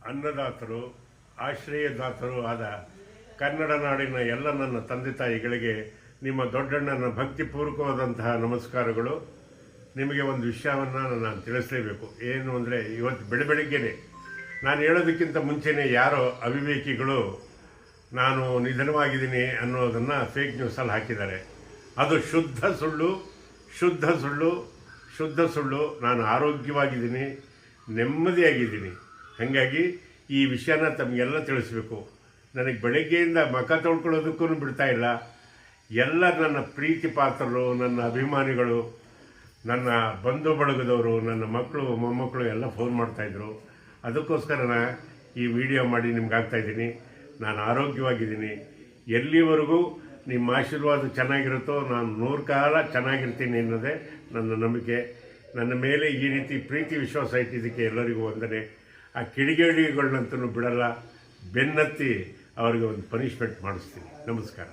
ಅನ್ನದಾತರು, ಆಶ್ರಯದಾತರು ಆದ ಕನ್ನಡ ನಾಡಿನ ಎಲ್ಲ ನನ್ನ ತಂದೆ ತಾಯಿಗಳಿಗೆ ನಿಮ್ಮ ದೊಡ್ಡಣ್ಣನ ಭಕ್ತಿಪೂರ್ವಕವಾದಂತಹ ನಮಸ್ಕಾರಗಳು. ನಿಮಗೆ ಒಂದು ವಿಷಯವನ್ನು ನಾನು ತಿಳಿಸಲೇಬೇಕು. ಏನು ಅಂದರೆ, ಇವತ್ತು ಬೆಳಗ್ಗೆನೆ ನಾನು ಹೇಳೋದಕ್ಕಿಂತ ಮುಂಚೆನೇ ಯಾರೋ ಅವಿವೇಕಿಗಳು ನಾನು ನಿಧನವಾಗಿದ್ದೀನಿ ಅನ್ನೋದನ್ನು ಫೇಕ್ ನ್ಯೂಸಲ್ಲಿ ಹಾಕಿದ್ದಾರೆ. ಅದು ಶುದ್ಧ ಸುಳ್ಳು, ಶುದ್ಧ ಸುಳ್ಳು, ಶುದ್ಧ ಸುಳ್ಳು. ನಾನು ಆರೋಗ್ಯವಾಗಿದ್ದೀನಿ, ನೆಮ್ಮದಿಯಾಗಿದ್ದೀನಿ. ಹಾಗಾಗಿ ಈ ವಿಷಯನ ತಮಗೆಲ್ಲ ತಿಳಿಸ್ಬೇಕು. ನನಗೆ ಬೆಳಗ್ಗೆಯಿಂದ ಮುಖ ತೊಳ್ಕೊಳ್ಳೋದಕ್ಕೂ ಬಿಡ್ತಾ ಇಲ್ಲ. ಎಲ್ಲ ನನ್ನ ಪ್ರೀತಿ ಪಾತ್ರರು, ನನ್ನ ಅಭಿಮಾನಿಗಳು, ನನ್ನ ಬಂಧು ಬಳಗದವರು, ನನ್ನ ಮಕ್ಕಳು ಮೊಮ್ಮಕ್ಕಳು ಎಲ್ಲ ಫೋನ್ ಮಾಡ್ತಾಯಿದ್ರು. ಅದಕ್ಕೋಸ್ಕರ ಈ ವಿಡಿಯೋ ಮಾಡಿ ನಿಮ್ಗೆ ಆಗ್ತಾಯಿದ್ದೀನಿ. ನಾನು ಆರೋಗ್ಯವಾಗಿದ್ದೀನಿ. ಎಲ್ಲಿವರೆಗೂ ನಿಮ್ಮ ಆಶೀರ್ವಾದ ಚೆನ್ನಾಗಿರುತ್ತೋ ನಾನು 100 ಕಾಲ ಚೆನ್ನಾಗಿರ್ತೀನಿ ಅನ್ನೋದೇ ನನ್ನ ನಂಬಿಕೆ. ನನ್ನ ಮೇಲೆ ಈ ರೀತಿ ಪ್ರೀತಿ ವಿಶ್ವಾಸ ಇಟ್ಟಿದ್ದಕ್ಕೆ ಎಲ್ಲರಿಗೂ ವಂದನೆ. ಆ ಕಿಡಿಗೇಡಿಗಳನ್ನಂತೂ ಬಿಡಲ್ಲ, ಬೆನ್ನತ್ತಿ ಅವರಿಗೆ ಒಂದು ಪನಿಷ್ಮೆಂಟ್ ಮಾಡಿಸ್ತೀನಿ. ನಮಸ್ಕಾರ.